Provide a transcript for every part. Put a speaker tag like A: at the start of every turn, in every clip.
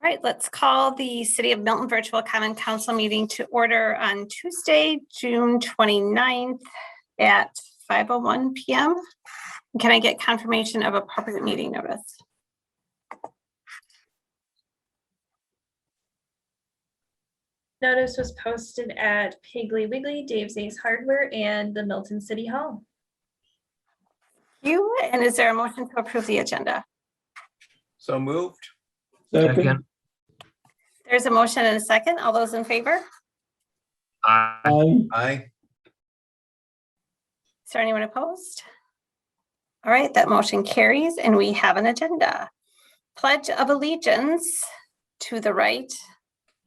A: All right, let's call the City of Milton Virtual Common Council meeting to order on Tuesday, June 29th at 5:01 p.m. Can I get confirmation of appropriate meeting notice?
B: Notice was posted at Piggly Wiggly, Dave's Ace Hardware, and the Milton City Hall.
A: And is there a motion to approve the agenda?
C: So moved.
D: Second.
A: There's a motion and a second. All those in favor?
D: Aye.
C: Aye.
A: Is there anyone opposed? All right, that motion carries and we have an agenda. Pledge of allegiance. To the right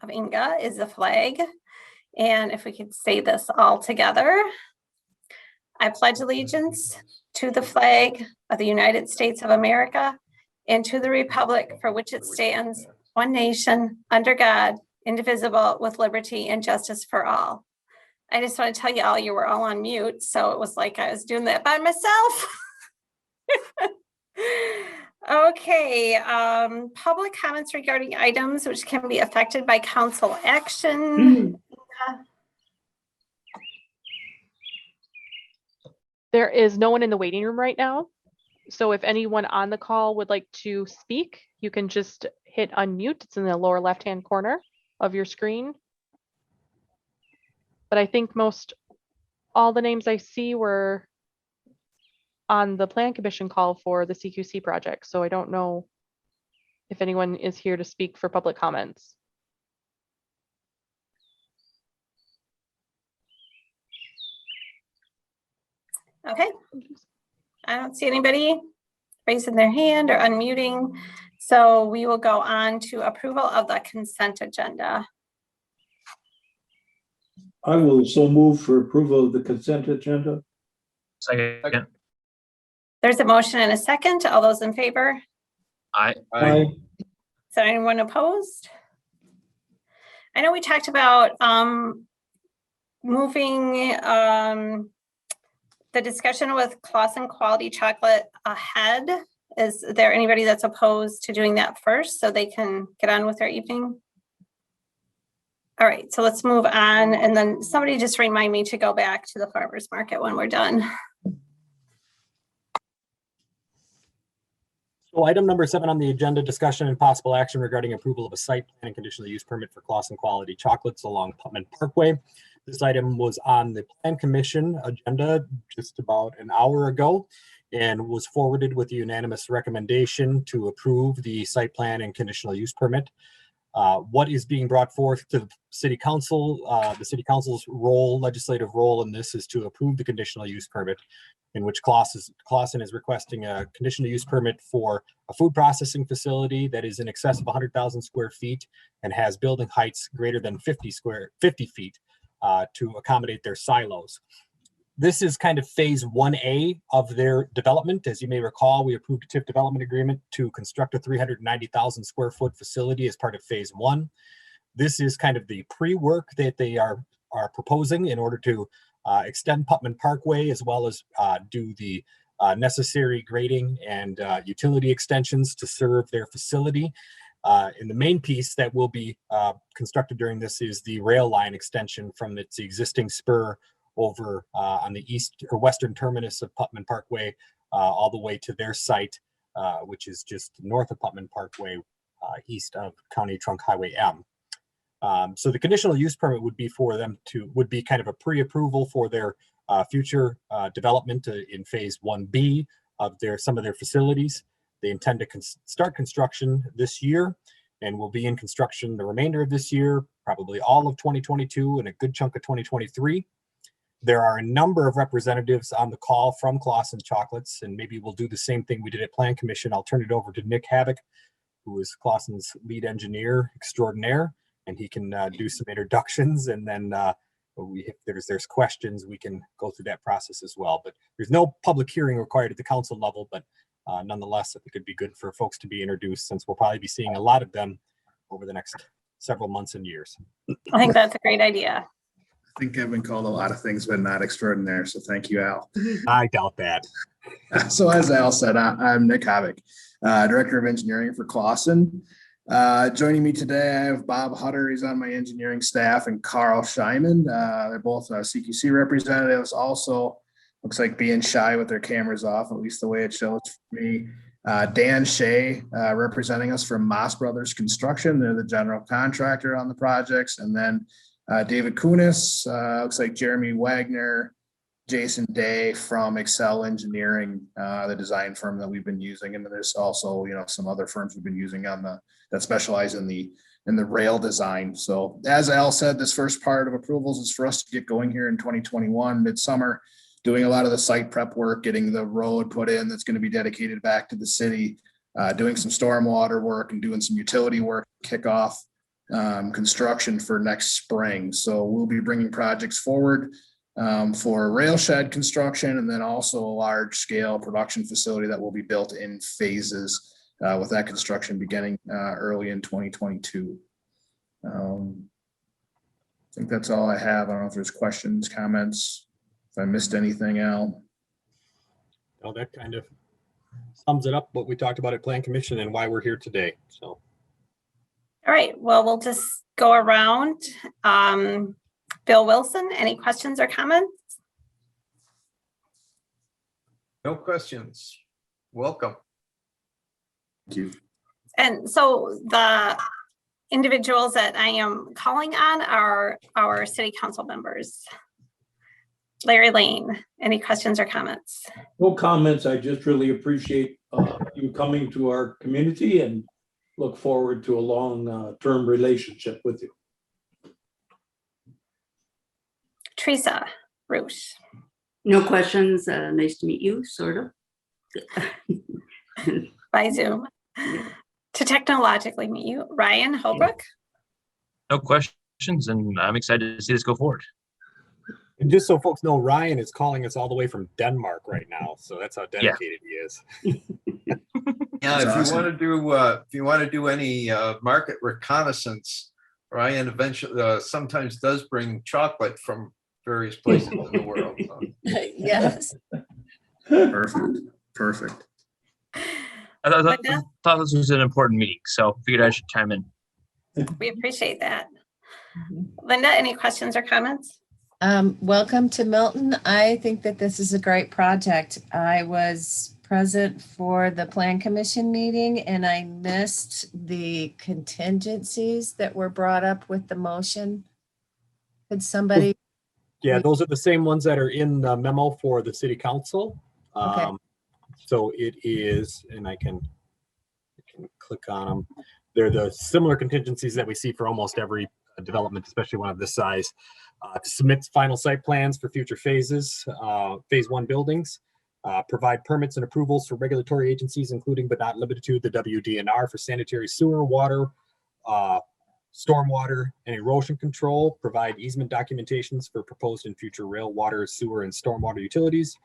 A: of Inga is the flag. And if we could say this all together. I pledge allegiance to the flag of the United States of America and to the republic for which it stands, one nation, under God, indivisible, with liberty and justice for all. I just want to tell you all, you were all on mute, so it was like I was doing that by myself. Okay, public comments regarding items which can be affected by council action.
E: There is no one in the waiting room right now. So if anyone on the call would like to speak, you can just hit unmute. It's in the lower left-hand corner of your screen. But I think all the names I see were on the Plan Commission call for the CQC project. So I don't know if anyone is here to speak for public comments.
A: Okay, I don't see anybody raising their hand or unmuting. So we will go on to approval of the consent agenda.
D: I will so move for approval of the consent agenda.
C: Second.
A: There's a motion and a second. All those in favor?
C: Aye.
D: Aye.
A: Is there anyone opposed? I know we talked about moving the discussion with Clausen Quality Chocolate ahead. Is there anybody that's opposed to doing that first so they can get on with their evening? All right, so let's move on. And then somebody just remind me to go back to the farmer's market when we're done.
F: So item number 7 on the agenda, discussion and possible action regarding approval of a site plan and conditional use permit for Clausen Quality Chocolates along Putman Parkway. This item was on the Plan Commission agenda just about an hour ago and was forwarded with a unanimous recommendation to approve the site plan and conditional use permit. What is being brought forth to the City Council, the City Council's legislative role in this is to approve the conditional use permit, in which Clausen is requesting a conditional use permit for a food processing facility that is in excess of 100,000 square feet and has building heights greater than 50 feet to accommodate their silos. This is kind of phase 1A of their development. As you may recall, we approved a TIF development agreement to construct a 390,000 square foot facility as part of phase 1. This is kind of the pre-work that they are proposing in order to extend Putman Parkway, as well as do the necessary grading and utility extensions to serve their facility. And the main piece that will be constructed during this is the rail line extension from its existing spur over on the east or western terminus of Putman Parkway all the way to their site, which is just north of Putman Parkway, east of County Trunk Highway M. So the conditional use permit would be kind of a pre-approval for their future development in phase 1B of some of their facilities. They intend to start construction this year and will be in construction the remainder of this year, probably all of 2022 and a good chunk of 2023. There are a number of representatives on the call from Clausen Chocolates, and maybe we'll do the same thing we did at Plan Commission. I'll turn it over to Nick Havoc, who is Clausen's lead engineer extraordinaire, and he can do some introductions, and then if there's questions, we can go through that process as well. But there's no public hearing required at the council level, but nonetheless, I think it'd be good for folks to be introduced, since we'll probably be seeing a lot of them over the next several months and years.
A: I think that's a great idea.
G: I think I've been called a lot of things, but not extraordinaire. So thank you, Al.
F: I doubt that.
G: So as Al said, I'm Nick Havoc, Director of Engineering for Clausen. Joining me today, I have Bob Hutter. He's on my engineering staff, and Carl Scheiman. They're both CQC representatives. Also, looks like being shy with their cameras off, at least the way it shows for me. Dan Shea, representing us from Moss Brothers Construction. They're the general contractor on the projects. And then David Kunis, looks like Jeremy Wagner, Jason Day from Excel Engineering, the design firm that we've been using. And then there's also, some other firms we've been using that specialize in the rail design. So as Al said, this first part of approvals is for us to get going here in 2021, midsummer, doing a lot of the site prep work, getting the road put in that's going to be dedicated back to the city, doing some stormwater work and doing some utility work, kick off construction for next spring. So we'll be bringing projects forward for rail shed construction, and then also a large scale production facility that will be built in phases with that construction beginning early in 2022. I think that's all I have. I don't know if there's questions, comments, if I missed anything, Al.
F: Well, that kind of sums it up what we talked about at Plan Commission and why we're here today. So,
A: All right, well, we'll just go around. Bill Wilson, any questions or comments?
C: No questions. Welcome.
G: Thank you.
A: And so the individuals that I am calling on are our city council members. Larry Lane, any questions or comments?
D: No comments. I just really appreciate you coming to our community and look forward to a long-term relationship with you.
A: Teresa Roosh.
H: No questions. Nice to meet you, sort of.
A: By Zoom. To technologically meet you, Ryan Holbrook.
C: No questions, and I'm excited to see this go forward.
F: and just so folks know, Ryan is calling us all the way from Denmark right now. So that's how dedicated he is.
I: Yeah,
G: That's
I: if
G: awesome.
I: you want to do any market reconnaissance, Ryan eventually sometimes does bring chocolate from various places in the world. So.
H: Yes.
G: Perfect.
C: I thought this was an important meeting, so figured I should chime in.
A: We appreciate that. Linda, any questions or comments?
J: Welcome to Milton. I think that this is a great project. I was present for the Plan Commission meeting and I missed the contingencies that were brought up with the motion. Could somebody?
F: Yeah, those are the same ones that are in the memo for the city council.
J: Okay.
F: So it is, and I can click on them. They're the similar contingencies that we see for almost every development, especially one of this size. To submit final site plans for future phases, phase one buildings, provide permits and approvals for regulatory agencies, including but not limited to the WDNR for sanitary sewer, water, stormwater, and erosion control, provide easement documentations for proposed and future rail, water, sewer, and stormwater utilities,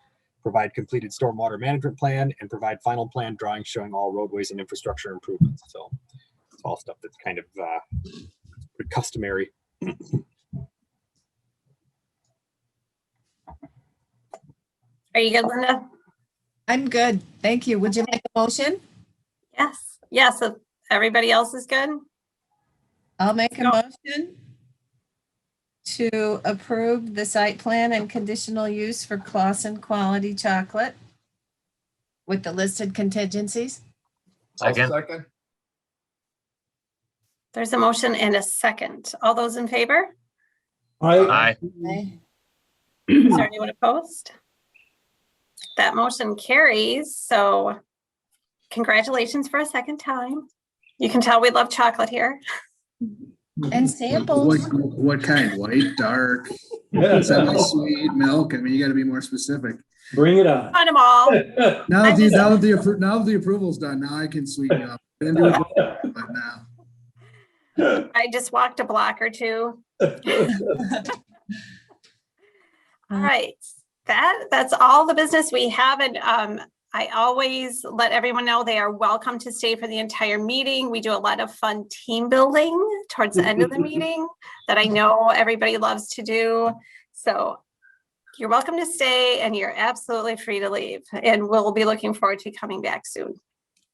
F: provide completed stormwater management plan, and provide final plan drawings showing all roadways and infrastructure improvements. So it's all stuff that's kind of pretty customary.
A: Are you good, Linda?
J: I'm good. Thank you. Would you make a motion?
A: Yes. Yes. So everybody else is good?
J: I'll make a motion to approve the site plan and conditional use for Clausen Quality Chocolate with the listed contingencies.
I: I'll
C: Second.
I: second.
A: There's a motion and a second. All those in favor?
C: Aye.
A: Is there anyone opposed? That motion carries. So congratulations for a second time. You can tell we love chocolate here.
J: And samples.
G: What kind? White, dark, semi-sweet, milk? I mean, you got to be more specific.
D: Bring it on.
A: On them all.
G: Now that the approval's done, now I can sweeten you up. I didn't do it before, but now.
A: I just walked a block or two. All right, that's all the business we have. And I always let everyone know they are welcome to stay for the entire meeting. We do a lot of fun team building towards the end of the meeting that I know everybody loves to do. So you're welcome to stay and you're absolutely free to leave. And we'll be looking forward to coming back soon.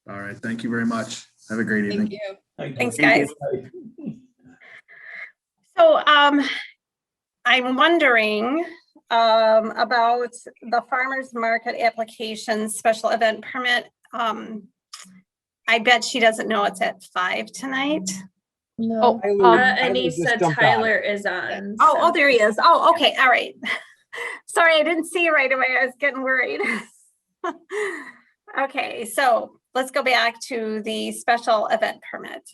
G: All right. Thank you very much. Have a great evening.
J: Thank you.
A: Thanks, guys. So I'm wondering about the farmer's market application special event permit. I bet she doesn't know it's at 5 tonight.
J: No.
B: Anissa Tyler is on.
A: Oh, there he is. Oh, okay. All right. Sorry, I didn't see you right away. I was getting worried. Okay, so let's go back to the special event permit.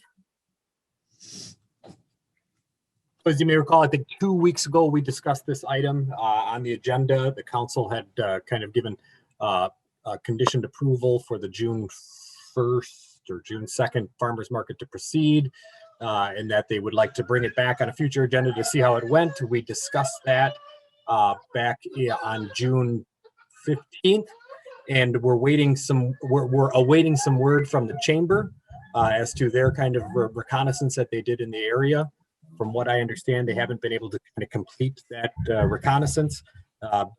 F: As you may recall, I think 2 weeks ago, we discussed this item on the agenda. The council had kind of given a conditioned approval for the June 1st or June 2nd farmers market to proceed, and that they would like to bring it back on a future agenda to see how it went. We discussed that back on June 15th, and we're awaiting some word from the chamber as to their kind of reconnaissance that they did in the area. From what I understand, they haven't been able to kind of complete that reconnaissance.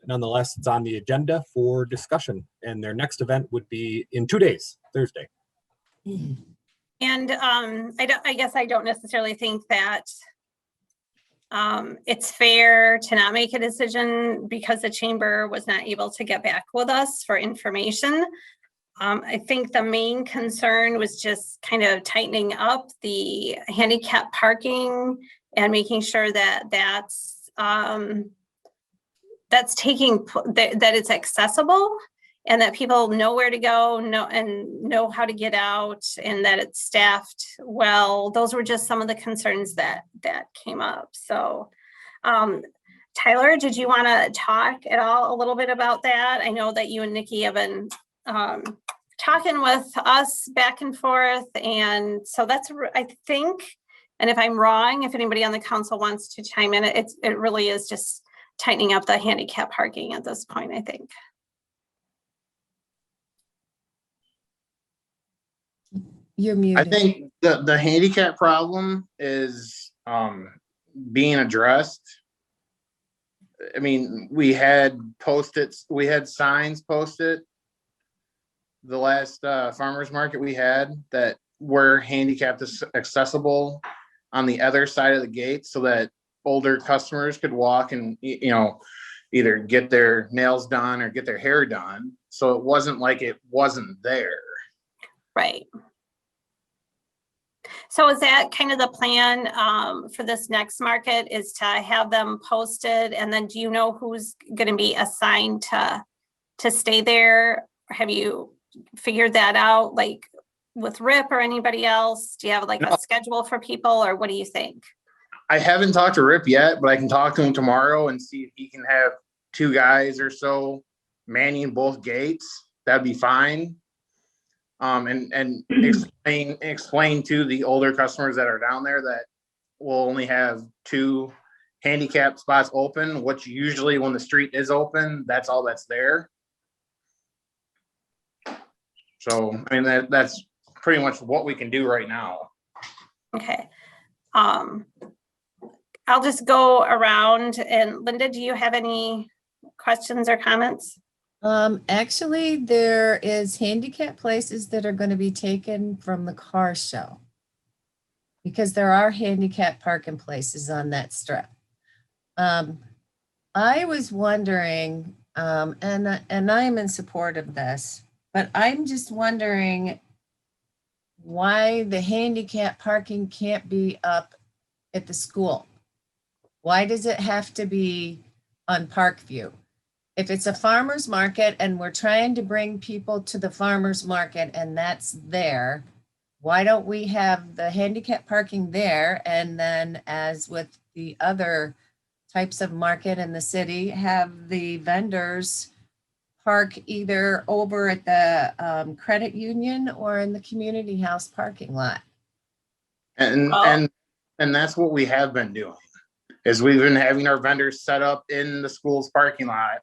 F: Nonetheless, it's on the agenda for discussion, and their next event would be in 2 days, Thursday.
A: And I guess I don't necessarily think that it's fair to not make a decision because the chamber was not able to get back with us for information. I think the main concern was just kind of tightening up the handicap parking and making sure that that's it's accessible and that people know where to go, know how to get out, and that it's staffed well. Those were just some of the concerns that came up. So, Tyler, did you want to talk at all a little bit about that? I know that you and Nikki have been talking with us back and forth, and so that's, I think, and if I'm wrong, if anybody on the council wants to chime in, it really is just tightening up the handicap parking at this point, I think.
J: You're muted.
K: I think the handicap problem is being addressed. I mean, we had Post-its, we had signs posted the last farmers market we had that were handicapped accessible on the other side of the gate so that older customers could walk and, you know, either get their nails done or get their hair done. So it wasn't like it wasn't there.
A: Right. So is that kind of the plan for this next market, is to have them posted? And then do you know who's going to be assigned to stay there? Have you figured that out, like with Rip or anybody else? Do you have like a schedule for people, or what do you think?
K: I haven't talked to Rip yet, but I can talk to him tomorrow and see if he can have 2 guys or so manning both gates. That'd be fine. And explain to the older customers that are down there that we'll only have 2 handicap spots open, which usually when the street is open, that's all that's there. So, I mean, that's pretty much what we can do right now.
A: Okay. I'll just go around, and Linda, do you have any questions or comments?
J: Actually, there is handicap places that are going to be taken from the car show, because there are handicap parking places on that strip. I was wondering, and I am in support of this, but I'm just wondering why the handicap parking can't be up at the school. Why does it have to be on Parkview? If it's a farmer's market and we're trying to bring people to the farmer's market and that's there, why don't we have the handicap parking there? And then, as with the other types of market in the city, have the vendors park either over at the credit union or in the community house parking lot.
K: And that's what we have been doing, is we've been having our vendors set up in the school's parking lot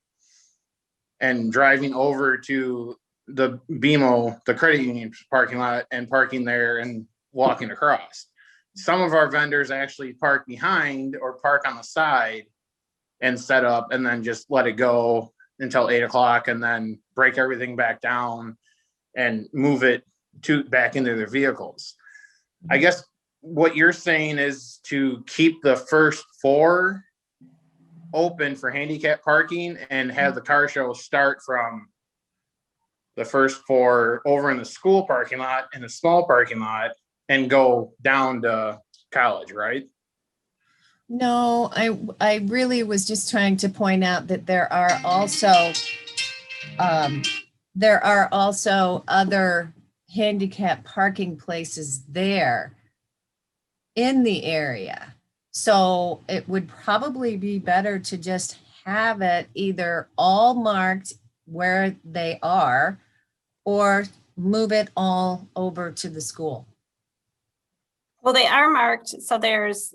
K: and driving over to the BMO, the credit union parking lot, and parking there and walking across. Some of our vendors actually park behind or park on the side and set up and then just let it go until 8 o'clock and then break everything back down and move it back into their vehicles. I guess what you're saying is to keep the first 4 open for handicap parking and have the car show start from the first 4 over in the school parking lot, in the small parking lot, and go down to College, right?
J: No, I really was just trying to point out that there are also other handicap parking places there in the area. So it would probably be better to just have it either all marked where they are or move it all over to the school.
A: Well, they are marked. So there's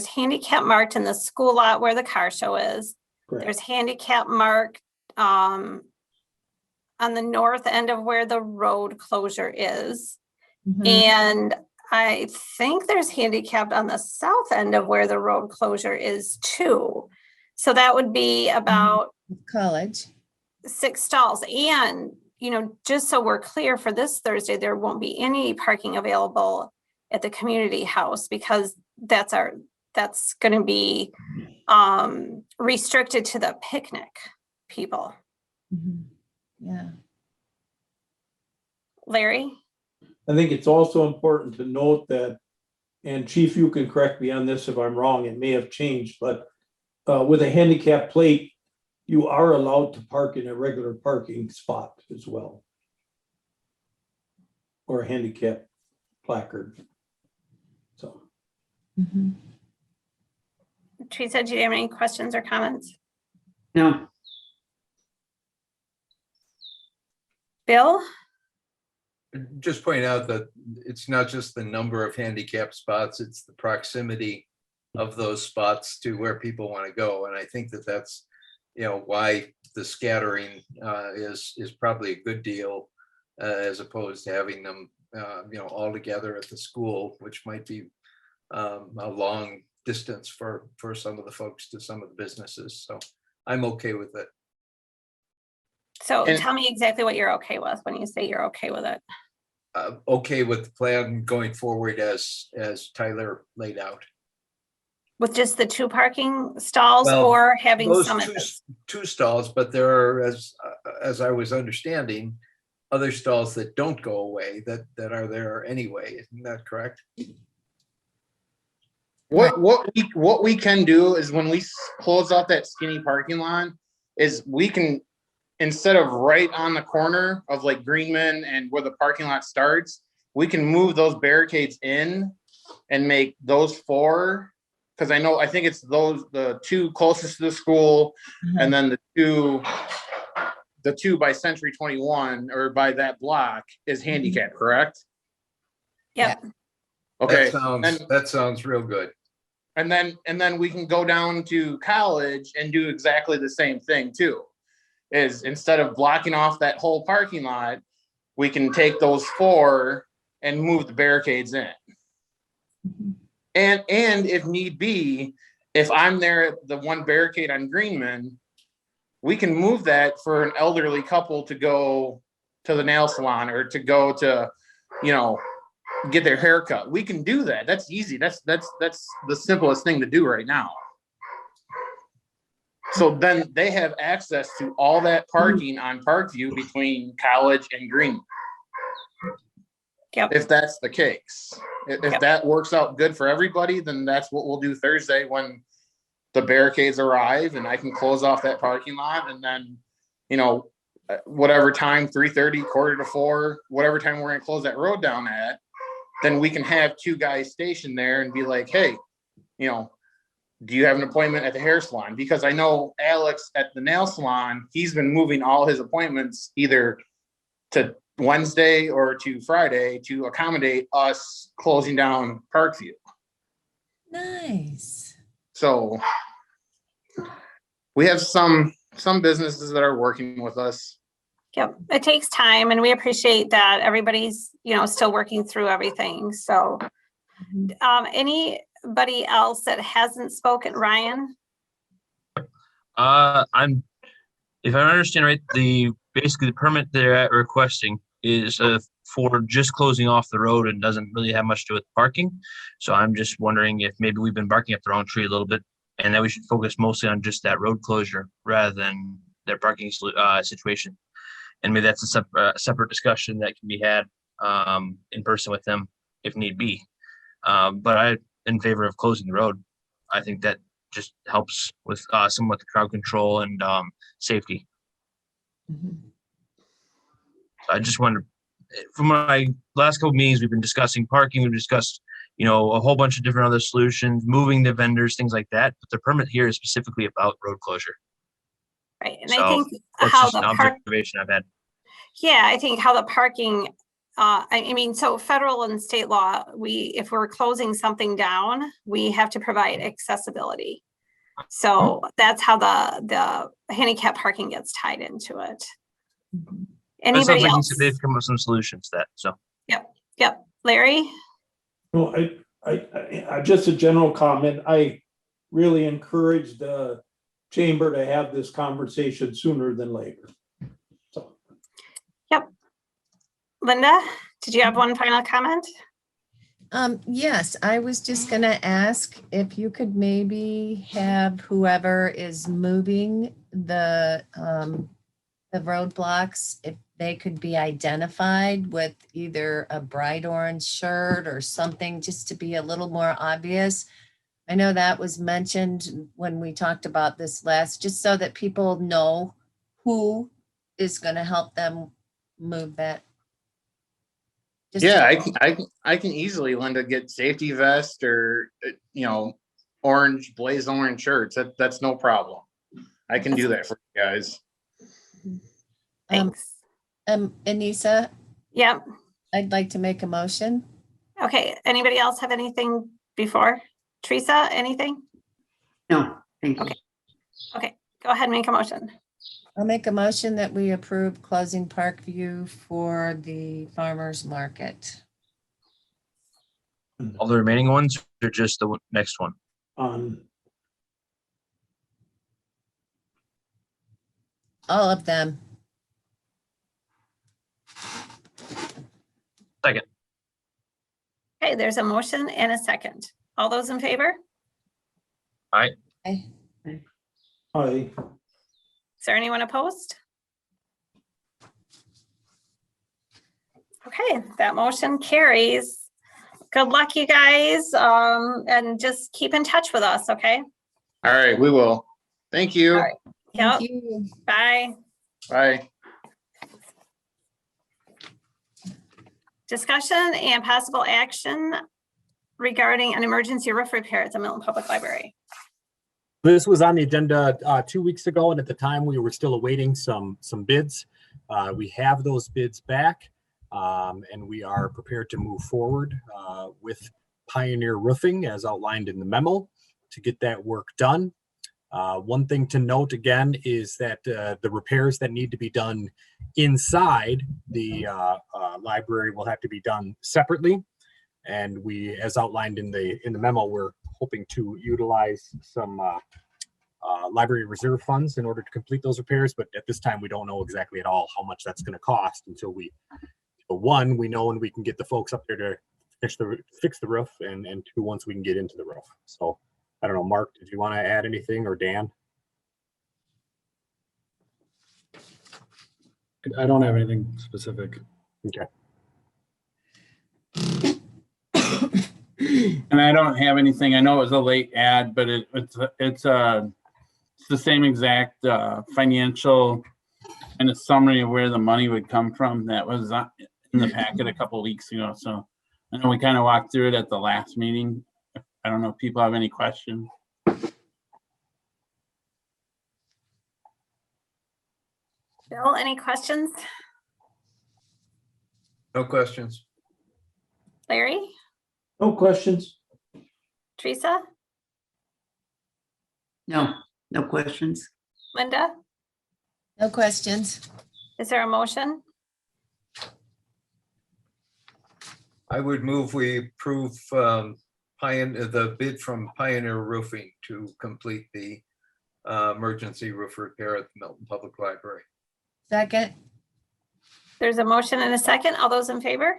A: handicap marked in the school lot where the car show is.
D: Correct.
A: There's handicap marked on the north end of where the road closure is.
J: Mhm.
A: And I think there's handicapped on the south end of where the road closure is too. So that would be about
J: College.
A: 6 stalls. And, just so we're clear, for this Thursday, there won't be any parking available at the community house because that's going to be restricted to the picnic people.
J: Mhm. Yeah.
A: Larry?
D: I think it's also important to note that, and Chief, you can correct me on this if I'm wrong, it may have changed, but with a handicap plate, you are allowed to park in a regular parking spot as well. Or a handicap placard. So.
J: Mhm.
A: Teresa, do you have any questions or comments?
H: No,
A: Bill?
I: Just point out that it's not just the number of handicap spots, it's the proximity of those spots to where people want to go. And I think that that's, why the scattering is probably a good deal as opposed to having them, all together at the school, which might be a long distance for some of the folks to some of the businesses. So I'm okay with it.
A: So
K: And-
A: tell me exactly what you're okay with when you say you're okay with it.
I: Okay with the plan going forward as Tyler laid out.
A: With just the 2 parking stalls
I: Well,
A: or having
I: Those
A: some of this?
I: two stalls, but there are, as I was understanding, other stalls that don't go away that are there anyway. Isn't that correct?
K: What we can do is when we close off that skinny parking lot, is we can, instead of right on the corner of like Greenman and where the parking lot starts, we can move those barricades in and make those 4. Because I think it's the 2 closest to the school, and then the two by Century 21 or by that block is handicap, correct?
A: Yep.
K: Okay.
I: That sounds real good.
K: And then we can go down to College and do exactly the same thing too. Is instead of blocking off that whole parking lot, we can take those 4 and move the barricades in. And if need be, if I'm there at the one barricade on Greenman, we can move that for an elderly couple to go to the nail salon or to go to, get their hair cut. We can do that. That's easy. That's the simplest thing to do right now. So then they have access to all that parking on Parkview between College and Green.
A: Yep.
K: If that's the case, if that works out good for everybody, then that's what we'll do Thursday when the barricades arrive and I can close off that parking lot. And then, whatever time, 3:30, 3:45, whatever time we're going to close that road down at, then we can have 2 guys stationed there and be like, hey, do you have an appointment at the hair salon? Because I know Alex at the nail salon, he's been moving all his appointments either to Wednesday or to Friday to accommodate us closing down Parkview.
J: Nice.
K: So we have some businesses that are working with us.
A: Yep. It takes time and we appreciate that everybody's, still working through everything. So anybody else that hasn't spoken? Ryan?
C: If I understand right, basically the permit they're requesting is for just closing off the road and doesn't really have much to do with parking. So I'm just wondering if maybe we've been barking up the wrong tree a little bit, and that we should focus mostly on just that road closure rather than their parking situation. And maybe that's a separate discussion that can be had in person with them if need be. But I'm in favor of closing the road. I think that just helps with somewhat the crowd control and safety. I just wonder, from my last couple meetings, we've been discussing parking. We've discussed, a whole bunch of different other solutions, moving the vendors, things like that. But the permit here is specifically about road closure.
A: Right, and
C: So
A: I think
C: that's
A: how
C: just
A: the
C: an observation I've had.
A: Yeah, I think how the parking, I mean, so federal and state law, if we're closing something down, we have to provide accessibility. So that's how the handicap parking gets tied into it.
C: But it sounds
A: Anybody
C: like
A: else?
C: they've come up with some solutions to that. So
A: Yep, Larry?
D: No, I just a general comment. I really encourage the chamber to have this conversation sooner than later. So.
A: Linda, did you have one final comment?
J: Yes, I was just gonna ask if you could maybe have whoever is moving the roadblocks, if they could be identified with either a bright orange shirt or something, just to be a little more obvious. I know that was mentioned when we talked about this last, just so that people know who is gonna help them move that. Just
K: Yeah,
J: to-
K: I can easily, Linda, get safety vest or, orange, blaze orange shirts. That's no problem. I can do that for you guys.
A: Thanks.
J: Anissa,
A: Yep.
J: I'd like to make a motion.
A: Okay, anybody else have anything before? Teresa, anything?
H: No, thank you.
A: Okay, go ahead and make a motion.
J: I'll make a motion that we approve closing Parkview for the farmer's market.
C: all the remaining ones or just the next one?
J: All of them.
C: Second.
A: Okay, there's a motion and a second. All those in favor?
C: Aye.
J: Aye.
D: Aye.
A: Is there anyone opposed? Okay, that motion carries. Good luck, you guys, and just keep in touch with us, okay?
K: All right, we will. Thank you.
A: All right.
J: Thank
A: Yep,
J: you.
A: bye.
K: Bye.
A: Discussion and possible action regarding an emergency roof repair at the Milton Public Library.
F: This was on the agenda 2 weeks ago, and at the time we were still awaiting some bids. We have those bids back, and we are prepared to move forward with Pioneer Roofing as outlined in the memo to get that work done. One thing to note again is that the repairs that need to be done inside the library will have to be done separately. And we, as outlined in the memo, we're hoping to utilize some library reserve funds in order to complete those repairs. But at this time, we don't know exactly at all how much that's going to cost until we know when we can get the folks up there to fix the roof, and two, once we can get into the roof. So I don't know, Mark, did you want to add anything, or Dan?
L: I don't have anything specific.
F: Okay.
L: And I don't have anything. I know it was a late ad, but it's the same exact financial and a summary of where the money would come from that was in the packet a couple of weeks ago. So I know we kind of walked through it at the last meeting. I don't know if people have any questions.
A: Bill, any questions?
I: No questions.
A: Larry?
D: No questions.
A: Teresa?
H: No, no questions.
A: Linda?
J: No questions.
A: Is there a motion?
I: I would move we approve the bid from Pioneer Roofing to complete the emergency roof repair at the Milton Public Library.
J: Second.
A: There's a motion and a second. All those in favor?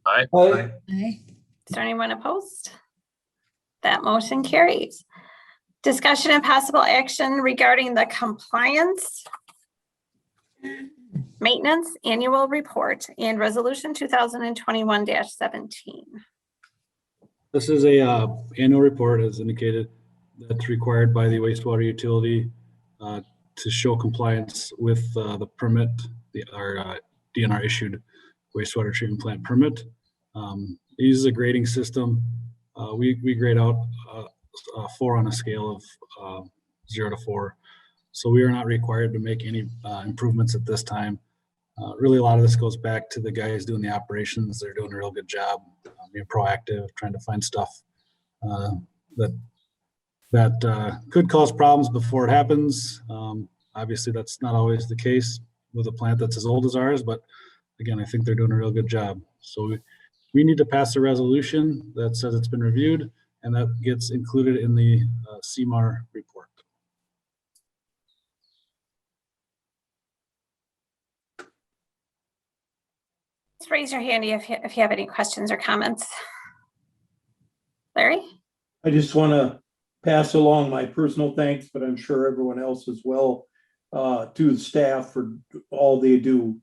D: Aye.
J: Aye.
A: Is there anyone opposed? That motion carries. Discussion and possible action regarding the compliance maintenance annual report and resolution 2021-17.
M: This is a annual report, as indicated, that's required by the wastewater utility to show compliance with the permit, our DNR issued wastewater treatment plant permit. It uses a grading system. We grade out 4 on a scale of 0 to 4. So we are not required to make any improvements at this time. Really, a lot of this goes back to the guys doing the operations. They're doing a real good job being proactive, trying to find stuff that could cause problems before it happens. Obviously, that's not always the case with a plant that's as old as ours, but again, I think they're doing a real good job. So we need to pass a resolution that says it's been reviewed, and that gets included in the CMAR report.
A: Just raise your hand if you have any questions or comments. Larry?
D: I just want to pass along my personal thanks, but I'm sure everyone else as well, to the staff for all they do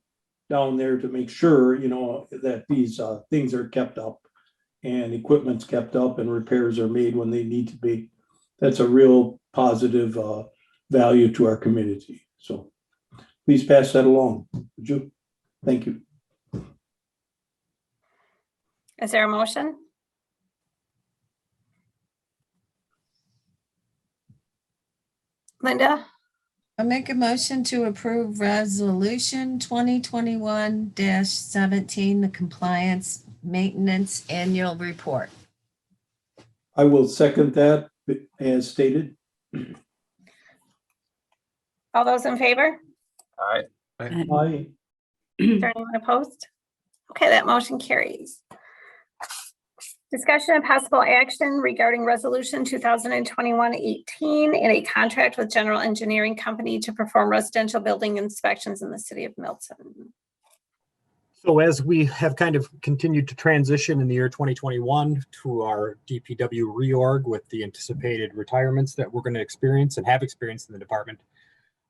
D: down there to make sure, you know, that these things are kept up and equipment's kept up and repairs are made when they need to be. That's a real positive value to our community. So please pass that along, would you? Thank you.
A: Is there a motion? Linda?
J: I make a motion to approve resolution 2021-17, the compliance maintenance annual report.
D: I will second that as stated.
A: All those in favor?
D: Aye.
A: Is there anyone opposed? Okay, that motion carries. Discussion and possible action regarding resolution 2021-18 and a contract with general engineering company to perform residential building inspections in the city of Milton.
F: So as we have kind of continued to transition in the year 2021 to our DPW reorg with the anticipated retirements that we're going to experience and have experienced in the department,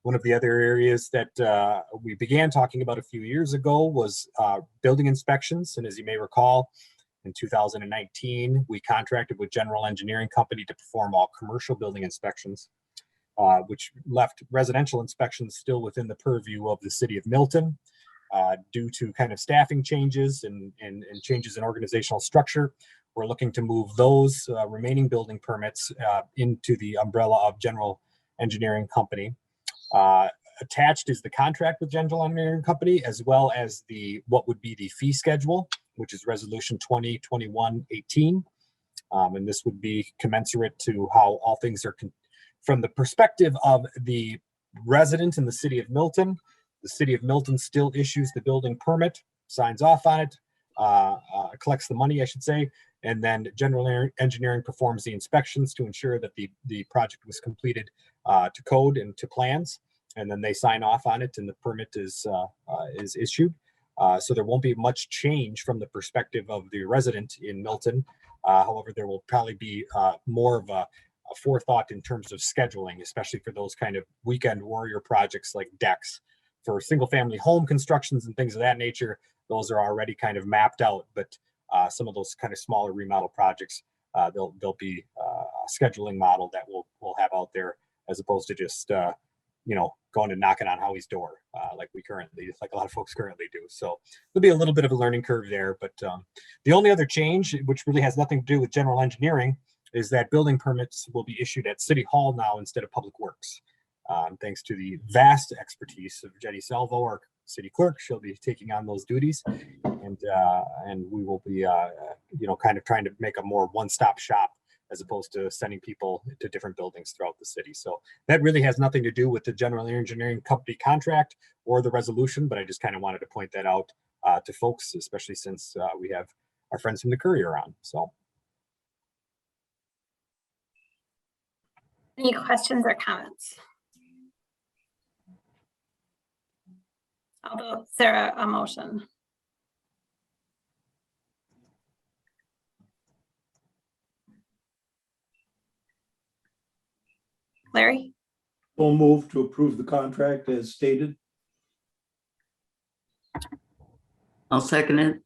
F: one of the other areas that we began talking about a few years ago was building inspections. And as you may recall, in 2019, we contracted with General Engineering Company to perform all commercial building inspections, which left residential inspections still within the purview of the city of Milton. Due to kind of staffing changes and changes in organizational structure, we're looking to move those remaining building permits into the umbrella of General Engineering Company. Attached is the contract with General Engineering Company, as well as what would be the fee schedule, which is resolution 2021-18. And this would be commensurate to how all things are from the perspective of the resident in the city of Milton. The city of Milton still issues the building permit, signs off on it, collects the money, I should say, and then General Engineering performs the inspections to ensure that the project was completed to code and to plans, and then they sign off on it and the permit is issued. So there won't be much change from the perspective of the resident in Milton. However, there will probably be more of a forethought in terms of scheduling, especially for those kind of weekend warrior projects like decks. For single family home constructions and things of that nature, those are already kind of mapped out, but some of those kind of smaller remodel projects, there'll be a scheduling model that we'll have out there, as opposed to just going and knocking on Howie's door like a lot of folks currently do. So there'll be a little bit of a learning curve there, but the only other change, which really has nothing to do with general engineering, is that building permits will be issued at City Hall now instead of Public Works. Thanks to the vast expertise of Jenny Salvo, our city clerk. She'll be taking on those duties, and we will be kind of trying to make a more one-stop shop as opposed to sending people to different buildings throughout the city. So that really has nothing to do with the General Engineering Company contract or the resolution, but I just kind of wanted to point that out to folks, especially since we have our friends from the Courier on. So.
A: Any questions or comments? Is there a motion? Larry?
D: We'll move to approve the contract as stated.
H: I'll second it.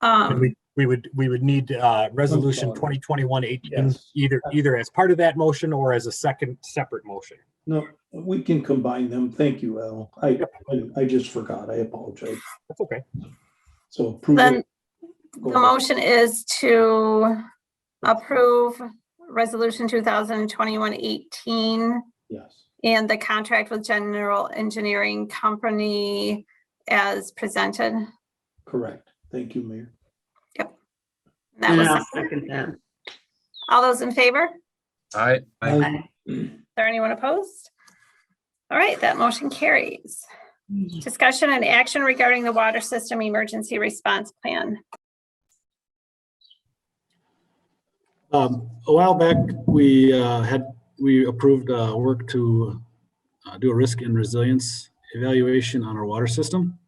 F: And we would need resolution
D: sorry.
F: 2021-18
D: Yes.
F: either as part of that motion or as a second separate motion.
D: No, we can combine them. Thank you, Al. I just forgot. I apologize.
F: That's okay.
D: So approve
A: Then
D: it. Go
A: the
D: ahead.
A: motion is to approve resolution 2021-18
D: Yes,
A: and the contract with General Engineering Company as presented.
D: correct. Thank you, Mayor.
A: That
H: And
A: was
H: I'll
A: seconded.
H: second that.
A: All those in favor?
C: I
H: Aye.
A: Is there anyone opposed? All right, that motion carries. Discussion and action regarding the water system emergency response plan.
M: A while back, we approved work to do a risk and resilience evaluation on our water system.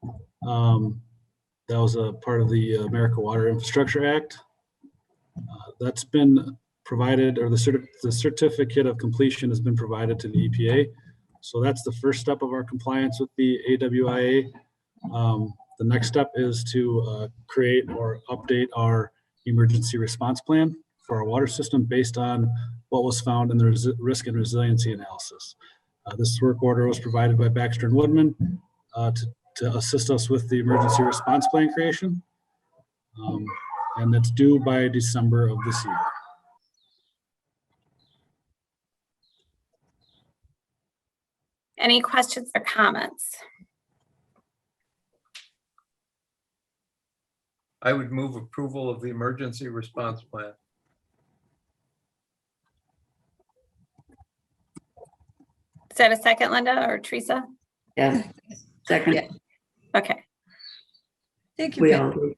M: That was a part of the America Water Infrastructure Act. That's been provided, or the certificate of completion has been provided to the EPA. So that's the first step of our compliance with the AWIA. The next step is to create or update our emergency response plan for our water system based on what was found in the risk and resiliency analysis. This work order was provided by Baxter and Woodman to assist us with the emergency response plan creation. And it's due by December of this year.
A: Any questions or comments?
I: I would move approval of the emergency response plan.
A: Is that a second, Linda or Teresa?
H: Yeah, second.
J: Yeah.
A: Okay.
J: Thank you.
H: We
J: Pam.
H: all do.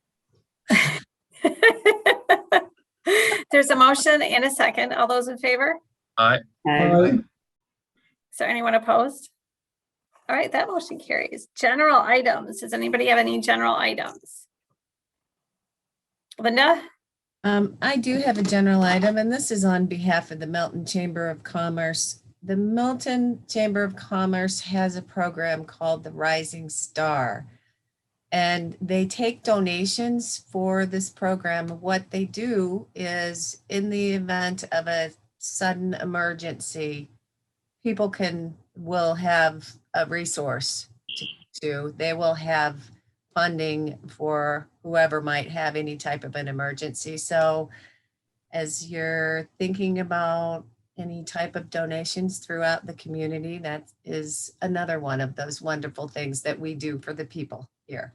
A: There's a motion and a second. All those in favor?
H: Aye.
A: Is there anyone opposed? All right, that motion carries. General items. Does anybody have any general items? Linda?
J: I do have a general item, and this is on behalf of the Milton Chamber of Commerce. The Milton Chamber of Commerce has a program called the Rising Star, and they take donations for this program. What they do is, in the event of a sudden emergency, people will have a resource they will have funding for whoever might have any type of an emergency. So as you're thinking about any type of donations throughout the community, that is another one of those wonderful things that we do for the people here.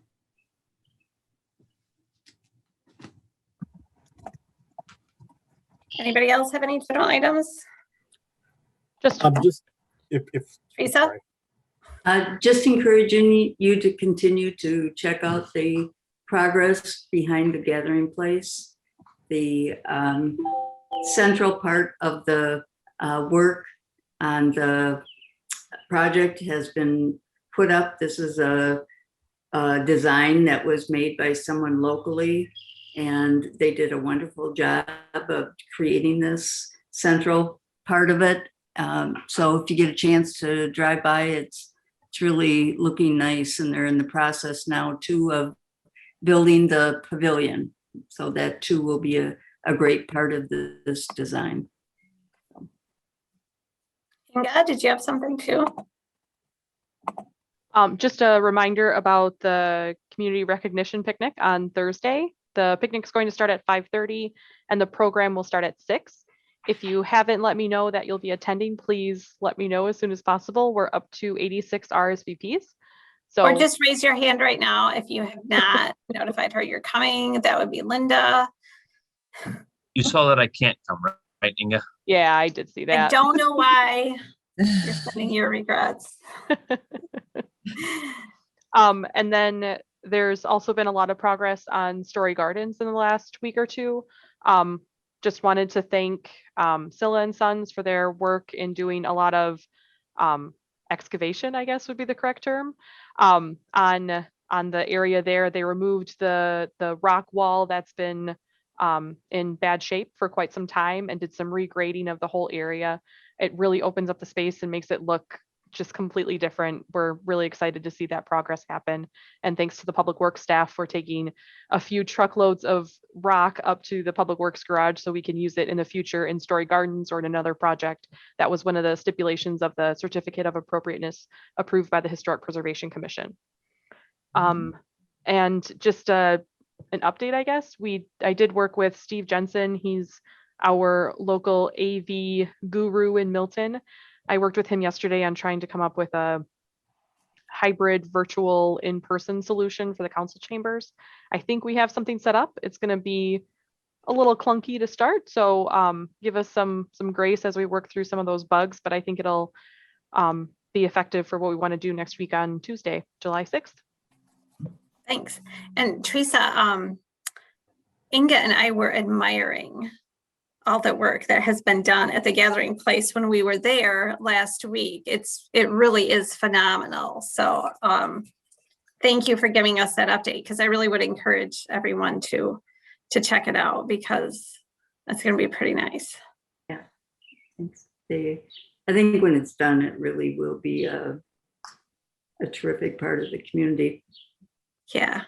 A: Anybody else have any general items?
F: Just if
A: Teresa?
H: Just encouraging you to continue to check out the progress behind the gathering place. The central part of the work on the project has been put up. This is a design that was made by someone locally, and they did a wonderful job of creating this central part of it. So if you get a chance to drive by, it's really looking nice, and they're in the process now too of building the pavilion. So that too will be a great part of this design.
A: Inga, did you have something too?
E: Just a reminder about the community recognition picnic on Thursday. The picnic's going to start at 5:30 and the program will start at 6. If you haven't let me know that you'll be attending, please let me know as soon as possible. We're up to 86 RSVPs. So
A: Or just raise your hand right now if you have not notified her you're coming. That would be Linda.
C: You saw that I can't come, right, Inga?
E: yeah, I did see
A: I
E: that.
A: don't know why you're sending your regrets.
E: And then there's also been a lot of progress on Story Gardens in the last week or two. Just wanted to thank Scylla and Sons for their work in doing a lot of excavation, I guess would be the correct term, on the area there. They removed the rock wall that's been in bad shape for quite some time and did some regrading of the whole area. It really opens up the space and makes it look just completely different. We're really excited to see that progress happen. And thanks to the public works staff for taking a few truckloads of rock up to the public works garage so we can use it in the future in Story Gardens or in another project. That was one of the stipulations of the certificate of appropriateness approved by the Historic Preservation Commission. And just an update, I guess. I did work with Steve Jensen. He's our local AV guru in Milton. I worked with him yesterday on trying to come up with a hybrid virtual in-person solution for the council chambers. I think we have something set up. It's going to be a little clunky to start, so give us some grace as we work through some of those bugs, but I think it'll be effective for what we want to do next week on Tuesday, July 6th.
A: Thanks. And Teresa, Inga and I were admiring all the work that has been done at the gathering place when we were there last week. It really is phenomenal. So thank you for giving us that update, because I really would encourage everyone to check it out, because that's going to be pretty nice.
H: Yeah, I think when it's done, it really will be a terrific part of the community.
A: Yeah.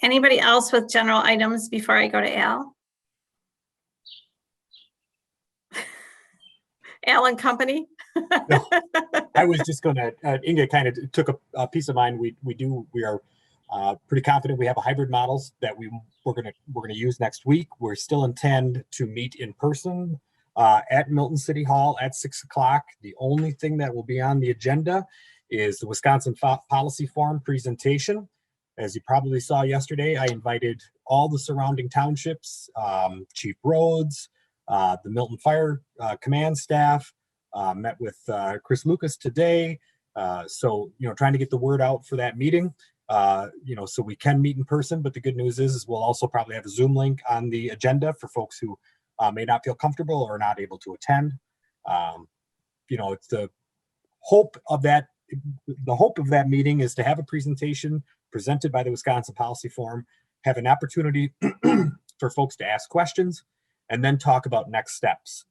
A: Anybody else with general items before I go to Al? Al and company?
F: No, I was just gonna, Inga kind of took a piece of mine. We are pretty confident we have a hybrid models that we're gonna use next week. We're still intend to meet in person at Milton City Hall at 6 o'clock. The only thing that will be on the agenda is the Wisconsin Policy Forum presentation. As you probably saw yesterday, I invited all the surrounding townships, Chief Rhodes, the Milton Fire Command staff, met with Chris Lucas today. So, trying to get the word out for that meeting, so we can meet in person. But the good news is we'll also probably have a Zoom link on the agenda for folks who may not feel comfortable or not able to attend. It's the hope of that meeting is to have a presentation presented by the Wisconsin Policy Forum, have an opportunity for folks to ask questions, and then talk about next steps,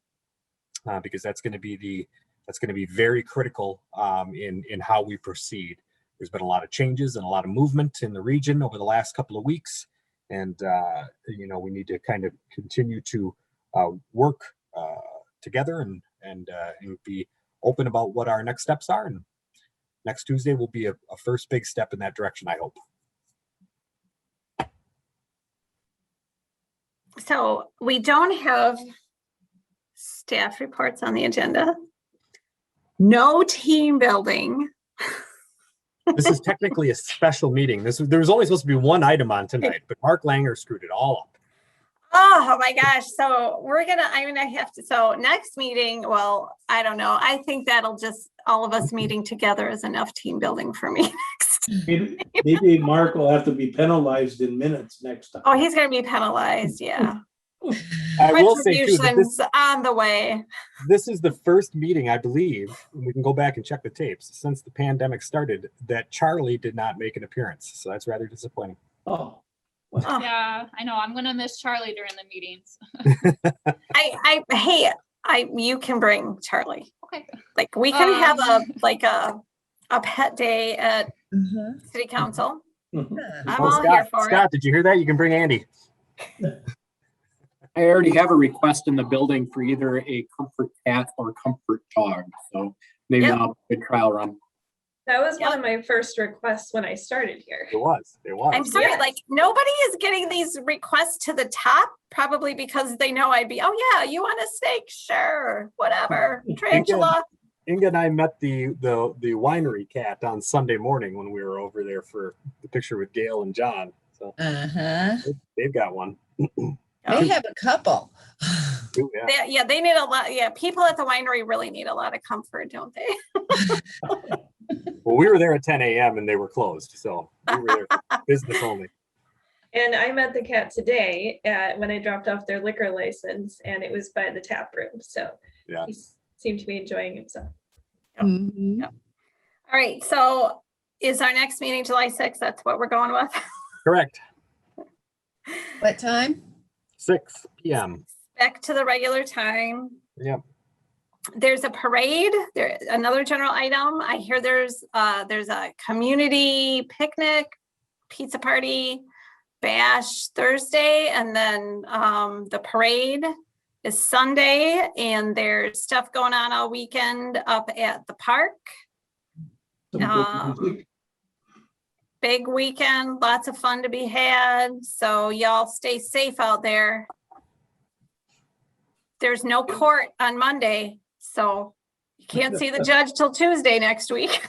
F: because that's going to be very critical in how we proceed. There's been a lot of changes and a lot of movement in the region over the last couple of weeks, and we need to kind of continue to work together and be open about what our next steps are. And next Tuesday will be a first big step in that direction, I hope.
A: So we don't have staff reports on the agenda. No team building.
F: This is technically a special meeting. There was only supposed to be one item on tonight, but Mark Langer screwed it all up.
A: Oh my gosh. So so next meeting, well, I don't know. I think that'll just, all of us meeting together is enough team building for me next.
D: Maybe Mark will have to be penalized in minutes next time.
A: Oh, he's going to be penalized. Yeah.
F: I will say too, that
A: Retribution's on the way.
F: this is the first meeting, I believe, and we can go back and check the tapes, since the pandemic started, that Charlie did not make an appearance. So that's rather disappointing.
D: Oh.
N: Yeah, I know. I'm gonna miss Charlie during the meetings.
A: You can bring Charlie.
N: Okay.
A: Like we can have a pet day at city council. I'm all here for
F: Scott,
A: it.
F: did you hear that? You can bring Andy.
O: I already have a request in the building for either a comfort cat or comfort dog. So maybe I'll do a trial run.
B: That was one of my first requests when I started here.
F: It was.
A: I'm sorry, nobody is getting these requests to the top, probably because they know I'd be, oh yeah, you want a snake? Sure, whatever. Tarantula.
F: Inga and I met the winery cat on Sunday morning when we were over there for the picture with Gail and John. So they've got one.
J: They have a couple.
A: They need a lot. Yeah, people at the winery really need a lot of comfort, don't they?
F: Well, we were there at 10 a.m. and they were closed. So we were there for business only.
B: And I met the cat today when I dropped off their liquor license, and it was by the tap room. So he seemed to be enjoying himself.
A: Yep. All right, so is our next meeting July 6th? That's what we're going with?
F: Correct.
J: What time?
F: 6 p.m.
A: Back to the regular time.
F: Yep.
A: There's a parade, there, another general item. I hear there's a community picnic, pizza party, bash Thursday, and then the parade is Sunday, and there's stuff going on all weekend up at the park. Big weekend, lots of fun to be had, so y'all stay safe out there. There's no court on Monday, so you can't see the judge till Tuesday next week.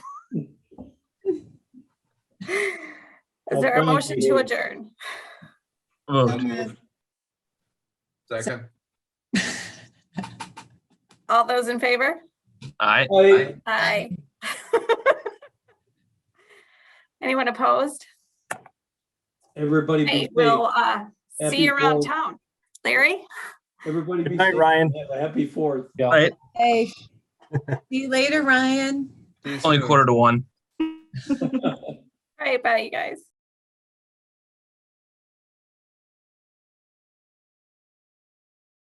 A: Is there a motion to adjourn?
C: Moved.
I: Second.
A: All those in favor?
C: Aye.
A: Aye. Anyone opposed?
D: Everybody be
A: Hey,
D: safe.
A: we'll see
D: Happy
A: you around
D: 4th.
A: town. Larry?
D: Everybody be
F: Good night,
D: safe.
F: Ryan.
D: Have a happy 4th.
C: Aye.
J: Hey, see you later, Ryan.
I: See you
C: Only
I: soon.
C: 1:45.
A: All right, bye, you guys.